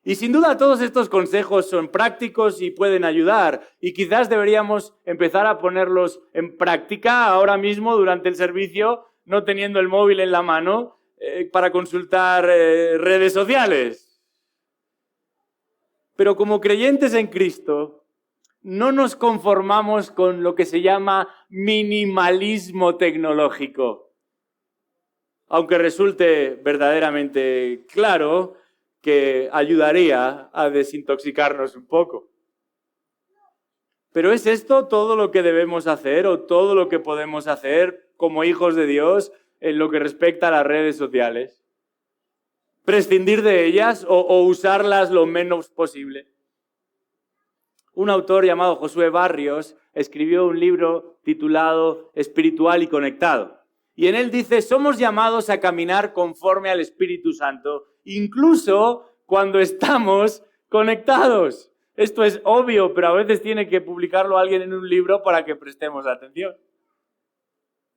Y sin duda todos estos consejos son prácticos y pueden ayudar, y quizás deberíamos empezar a ponerlos en práctica ahora mismo durante el servicio, no teniendo el móvil en la mano para consultar redes sociales. Pero como creyentes en Cristo, no nos conformamos con lo que se llama minimalismo tecnológico. Aunque resulte verdaderamente claro que ayudaría a desintoxicarnos un poco. Pero ¿es esto todo lo que debemos hacer o todo lo que podemos hacer como hijos de Dios en lo que respecta a las redes sociales? ¿Prescindir de ellas o usarlas lo menos posible? un autor llamado Josué Barrios escribió un libro titulado Espiritual y Conectado. Y en él dice, somos llamados a caminar conforme al Espíritu Santo, incluso cuando estamos conectados. Esto es obvio, pero a veces tiene que publicarlo alguien en un libro para que prestemos atención.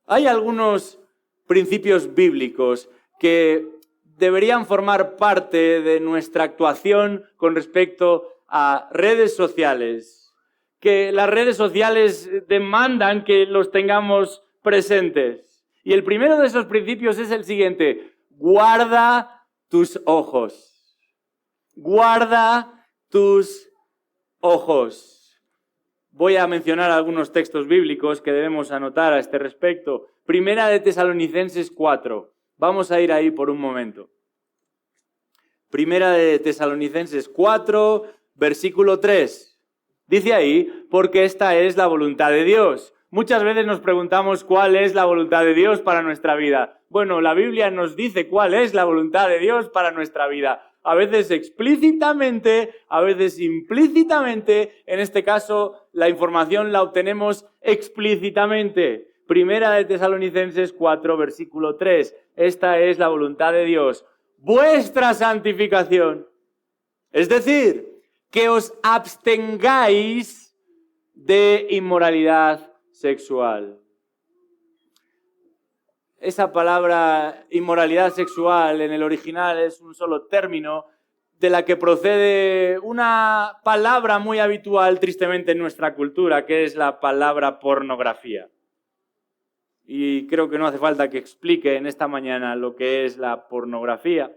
Hay algunos principios bíblicos que deberían formar parte de nuestra actuación con respecto a redes sociales, que las redes sociales demandan que los tengamos presentes. Y el primero de esos principios es el siguiente: guarda tus ojos. Guarda tus ojos. Voy a mencionar algunos textos bíblicos que debemos anotar a este respecto. Primera de Tesalonicenses 4. Vamos a ir ahí por un momento. Primera de Tesalonicenses 4, versículo 3. Dice ahí, porque esta es la voluntad de Dios. Muchas veces nos preguntamos cuál es la voluntad de Dios para nuestra vida. Bueno, la Biblia nos dice cuál es la voluntad de Dios para nuestra vida. A veces explícitamente, a veces implícitamente. En este caso, la información la obtenemos explícitamente. Primera de Tesalonicenses 4, versículo 3. Esta es la voluntad de Dios, vuestra santificación. Es decir, que os abstengáis de inmoralidad sexual. Esa palabra inmoralidad sexual en el original es un solo término de la que procede una palabra muy habitual, tristemente, en nuestra cultura, que es la palabra pornografía. Y creo que no hace falta que explique en esta mañana lo que es la pornografía.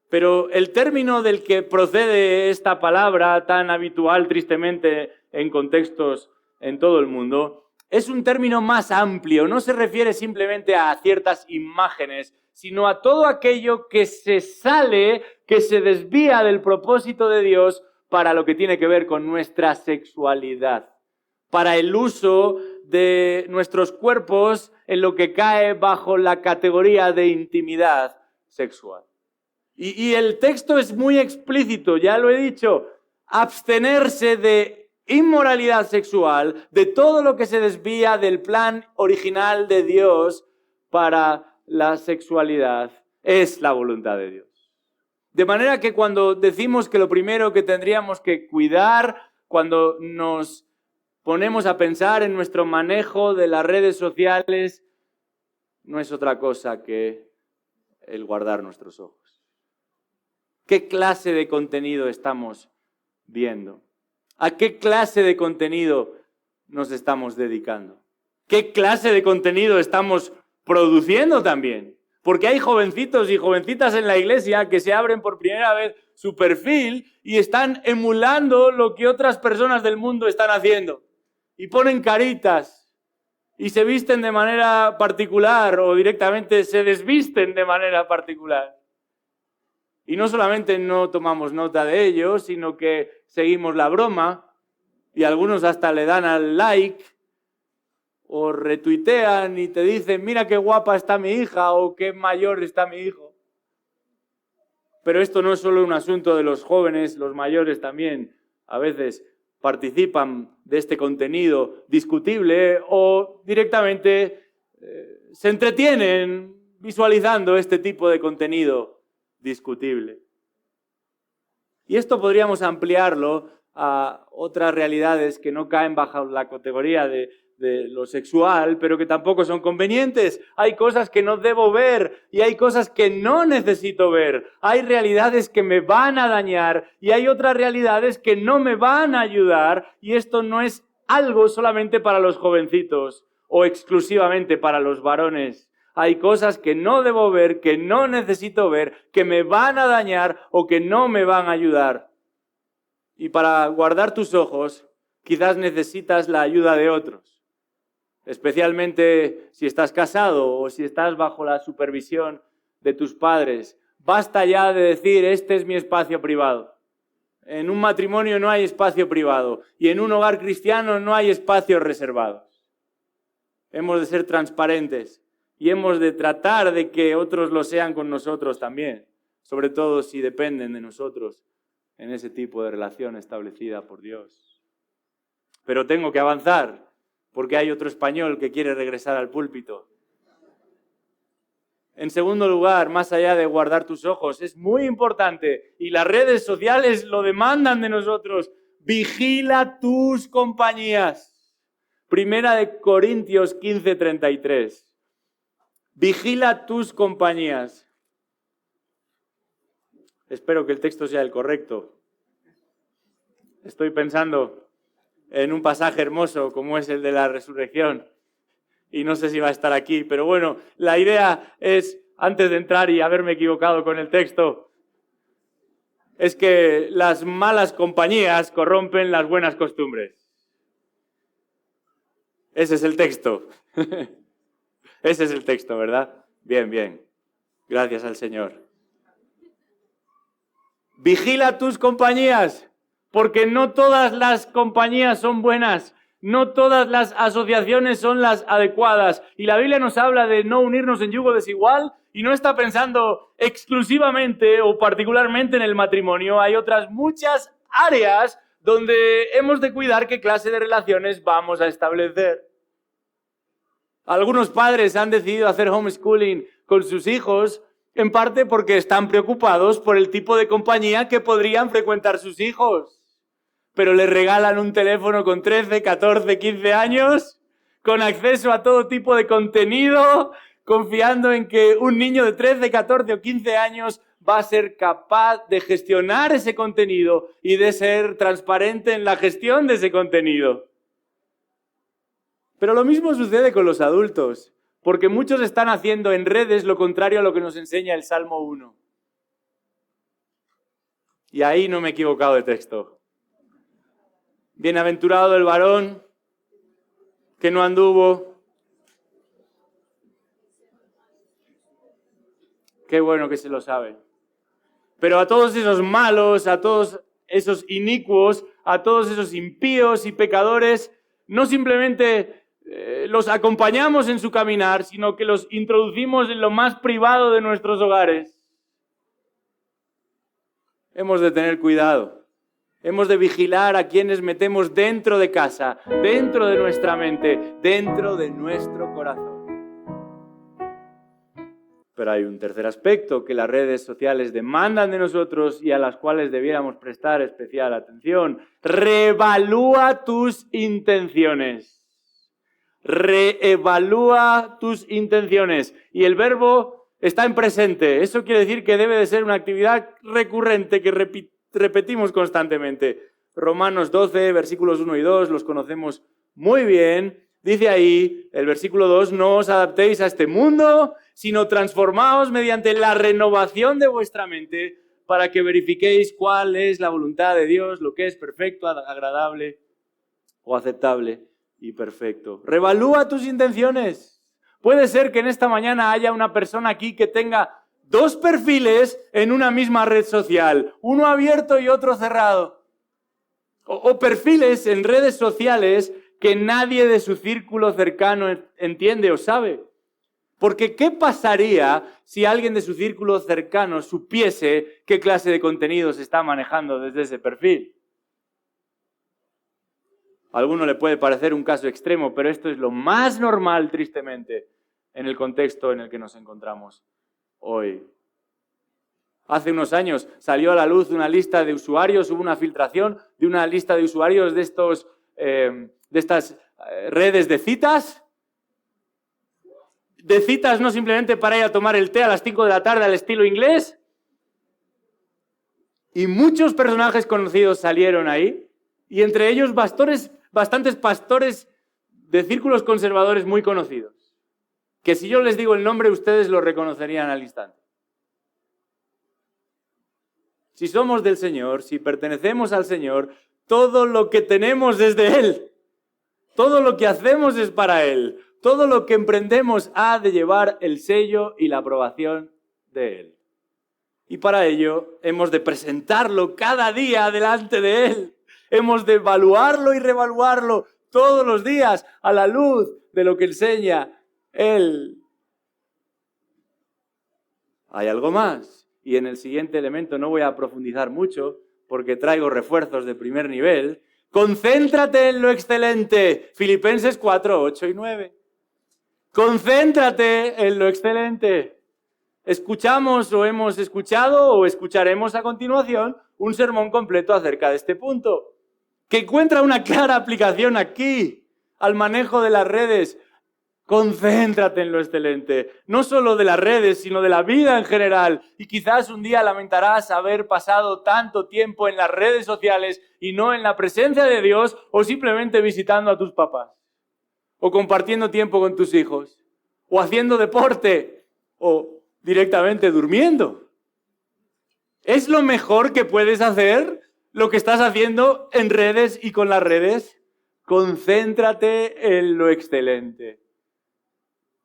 Pero el término del que procede esta palabra tan habitual, tristemente, en contextos en todo el mundo, es un término más amplio. No se refiere simplemente a ciertas imágenes, sino a todo aquello que se sale, que se desvía del propósito de Dios para lo que tiene que ver con nuestra sexualidad, para el uso de nuestros cuerpos en lo que cae bajo la categoría de intimidad sexual. Y el texto es muy explícito, ya lo he dicho, abstenerse de inmoralidad sexual, de todo lo que se desvía del plan original de Dios para la sexualidad, es la voluntad de Dios. De manera que cuando decimos que lo primero que tendríamos que cuidar, cuando nos ponemos a pensar en nuestro manejo de las redes sociales, no es otra cosa que el guardar nuestros ojos. ¿Qué clase de contenido estamos viendo? ¿A qué clase de contenido nos estamos dedicando? ¿Qué clase de contenido estamos produciendo también? Porque hay jovencitos y jovencitas en la iglesia que se abren por primera vez su perfil y están emulando lo que otras personas del mundo están haciendo. Y ponen caritas y se visten de manera particular o directamente se desvisten de manera particular. Y no solamente no tomamos nota de ello, sino que seguimos la broma y algunos hasta le dan al like o retuitean y te dicen, mira qué guapa está mi hija o qué mayor está mi hijo. Pero esto no es solo un asunto de los jóvenes, los mayores también a veces participan de este contenido discutible o directamente se entretienen visualizando este tipo de contenido discutible. Y esto podríamos ampliarlo a otras realidades que no caen bajo la categoría de lo sexual, pero que tampoco son convenientes. Hay cosas que no debo ver y hay cosas que no necesito ver. Hay realidades que me van a dañar y hay otras realidades que no me van a ayudar, y esto no es algo solamente para los jovencitos o exclusivamente para los varones. Hay cosas que no debo ver, que no necesito ver, que me van a dañar o que no me van a ayudar. Y para guardar tus ojos, quizás necesitas la ayuda de otros. Especialmente si estás casado o si estás bajo la supervisión de tus padres. Basta ya de decir, este es mi espacio privado. En un matrimonio no hay espacio privado y en un hogar cristiano no hay espacios reservados. Hemos de ser transparentes. Y hemos de tratar de que otros lo sean con nosotros también, sobre todo si dependen de nosotros en ese tipo de relación establecida por Dios. pero tengo que avanzar porque hay otro español que quiere regresar al púlpito. En segundo lugar, más allá de guardar tus ojos, es muy importante, y las redes sociales lo demandan de nosotros, vigila tus compañías. Primera de Corintios 15:33. Vigila tus compañías. Espero que el texto sea el correcto. Estoy pensando en un pasaje hermoso como es el de la resurrección. Y no sé si va a estar aquí, pero bueno, la idea es, antes de entrar y haberme equivocado con el texto, es que las malas compañías corrompen las buenas costumbres. Ese es el texto. Ese es el texto, ¿verdad? Bien, bien. Gracias al Señor. Vigila tus compañías, porque no todas las compañías son buenas. No todas las asociaciones son las adecuadas. Y la Biblia nos habla de no unirnos en yugo desigual y no está pensando exclusivamente o particularmente en el matrimonio. Hay otras muchas áreas donde hemos de cuidar qué clase de relaciones vamos a establecer. Algunos padres han decidido hacer homeschooling con sus hijos, en parte porque están preocupados por el tipo de compañía que podrían frecuentar sus hijos. Pero les regalan un teléfono con 13, 14, 15 años, con acceso a todo tipo de contenido, confiando en que un niño de 13, 14 o 15 años va a ser capaz de gestionar ese contenido y de ser transparente en la gestión de ese contenido. Pero lo mismo sucede con los adultos, porque muchos están haciendo en redes lo contrario a lo que nos enseña el Salmo 1. Y ahí no me he equivocado de texto. Bienaventurado el varón que no anduvo. Qué bueno que se lo sabe. Pero a todos esos malos, a todos esos inicuos, a todos esos impíos y pecadores, no simplemente los acompañamos en su caminar, sino que los introducimos en lo más privado de nuestros hogares. Hemos de tener cuidado. Hemos de vigilar a quienes metemos dentro de casa, dentro de nuestra mente, dentro de nuestro corazón. Pero hay un tercer aspecto que las redes sociales demandan de nosotros y a las cuales debiéramos prestar especial atención. Reevalúa tus intenciones. Reevalúa tus intenciones. Y el verbo está en presente. Eso quiere decir que debe de ser una actividad recurrente que repetimos constantemente. Romanos 12, versículos 1 y 2, los conocemos muy bien. Dice ahí, el versículo 2, no os adaptéis a este mundo, sino transformaos mediante la renovación de vuestra mente para que verifiquéis cuál es la voluntad de Dios, lo que es perfecto, agradable o aceptable y perfecto. Revalúa tus intenciones. Puede ser que en esta mañana haya una persona aquí que tenga dos perfiles en una misma red social, uno abierto y otro cerrado. O perfiles en redes sociales que nadie de su círculo cercano entiende o sabe. Porque ¿qué pasaría si alguien de su círculo cercano supiese qué clase de contenido se está manejando desde ese perfil? A alguno le puede parecer un caso extremo, pero esto es lo más normal, tristemente, en el contexto en el que nos encontramos hoy. Hace unos años salió a la luz una lista de usuarios, hubo una filtración de una lista de usuarios de estas redes de citas. De citas no simplemente para ir a tomar el té a las 5 de la tarde al estilo inglés. Y muchos personajes conocidos salieron ahí. Y entre ellos bastantes pastores de círculos conservadores muy conocidos. Que si yo les digo el nombre, ustedes lo reconocerían al instante. Si somos del Señor, si pertenecemos al Señor, todo lo que tenemos es de Él. Todo lo que hacemos es para Él. Todo lo que emprendemos ha de llevar el sello y la aprobación de Él. Y para ello hemos de presentarlo cada día delante de Él. Hemos de evaluarlo y reevaluarlo todos los días a la luz de lo que enseña Él. Hay algo más. Y en el siguiente elemento no voy a profundizar mucho porque traigo refuerzos de primer nivel. Concéntrate en lo excelente. Filipenses 4, 8 y 9. Concéntrate en lo excelente. Escuchamos o hemos escuchado o escucharemos a continuación un sermón completo acerca de este punto, que encuentra una clara aplicación aquí al manejo de las redes. Concéntrate en lo excelente, no solo de las redes, sino de la vida en general. Y quizás un día lamentarás haber pasado tanto tiempo en las redes sociales y no en la presencia de Dios, o simplemente visitando a tus papás, o compartiendo tiempo con tus hijos, o haciendo deporte, o directamente durmiendo. ¿Es lo mejor que puedes hacer lo que estás haciendo en redes y con las redes? Concéntrate en lo excelente.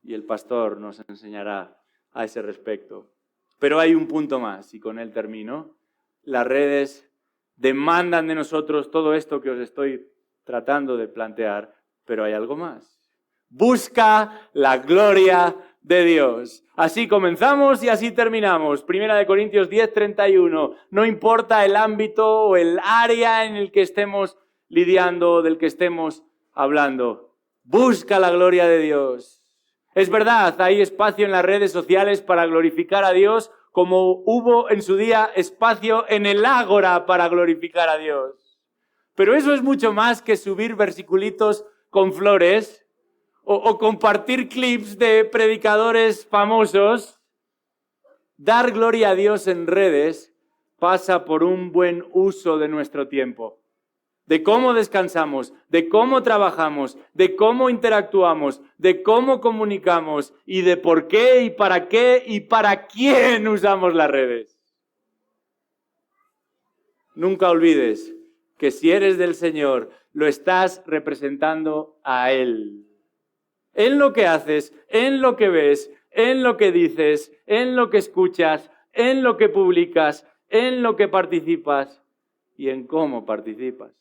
Y el pastor nos enseñará a ese respecto. Pero hay un punto más, y con él termino. Las redes demandan de nosotros todo esto que os estoy tratando de plantear, pero hay algo más. Busca la gloria de Dios. Así comenzamos y así terminamos. 1 Corintios 10, 31. No importa el ámbito o el área en el que estemos lidiando, del que estemos hablando. Busca la gloria de Dios. Es verdad, hay espacio en las redes sociales para glorificar a Dios, como hubo en su día espacio en el ágora para glorificar a Dios. Pero eso es mucho más que subir versiculitos con flores o compartir clips de predicadores famosos. Dar gloria a Dios en redes pasa por un buen uso de nuestro tiempo. De cómo descansamos, de cómo trabajamos, de cómo interactuamos, de cómo comunicamos y de por qué y para quién usamos las redes. Nunca olvides que si eres del Señor, lo estás representando a Él. En lo que haces, en lo que ves, en lo que dices, en lo que escuchas, en lo que publicas, en lo que participas y en cómo participas.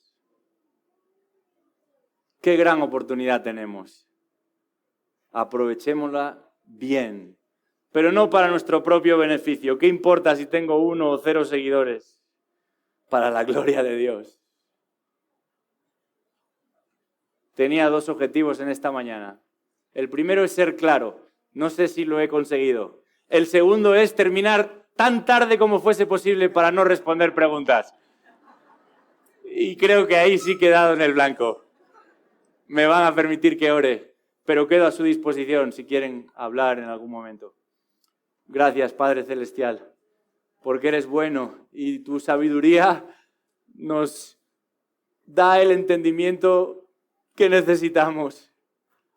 Qué gran oportunidad tenemos. Aprovechémosla bien, pero no para nuestro propio beneficio. ¿Qué importa si tengo 1 o 0 seguidores? Para la gloria de Dios. Tenía 2 objetivos en esta mañana. El primero es ser claro. No sé si lo he conseguido. El segundo es terminar tan tarde como fuese posible para no responder preguntas. Y creo que ahí sí que he dado en el blanco. Me van a permitir que ore, pero quedo a su disposición si quieren hablar en algún momento. Gracias, Padre Celestial, porque eres bueno y tu sabiduría nos da el entendimiento que necesitamos,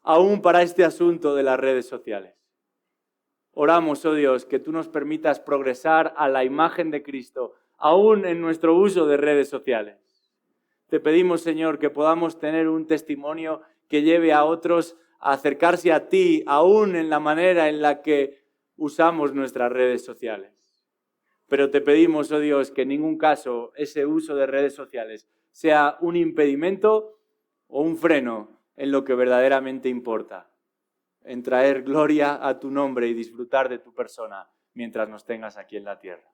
aún para este asunto de las redes sociales. Oramos, oh Dios, que tú nos permitas progresar a la imagen de Cristo, aún en nuestro uso de redes sociales. Te pedimos, Señor, que podamos tener un testimonio que lleve a otros a acercarse a ti, aún en la manera en la que usamos nuestras redes sociales. Pero te pedimos, oh Dios, que en ningún caso ese uso de redes sociales sea un impedimento o un freno en lo que verdaderamente importa, en traer gloria a tu nombre y disfrutar de tu persona mientras nos tengas aquí en la tierra.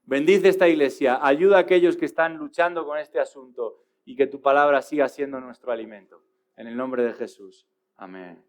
Bendice esta iglesia, ayuda a aquellos que están luchando con este asunto y que tu palabra siga siendo nuestro alimento. En el nombre de Jesús. Amén.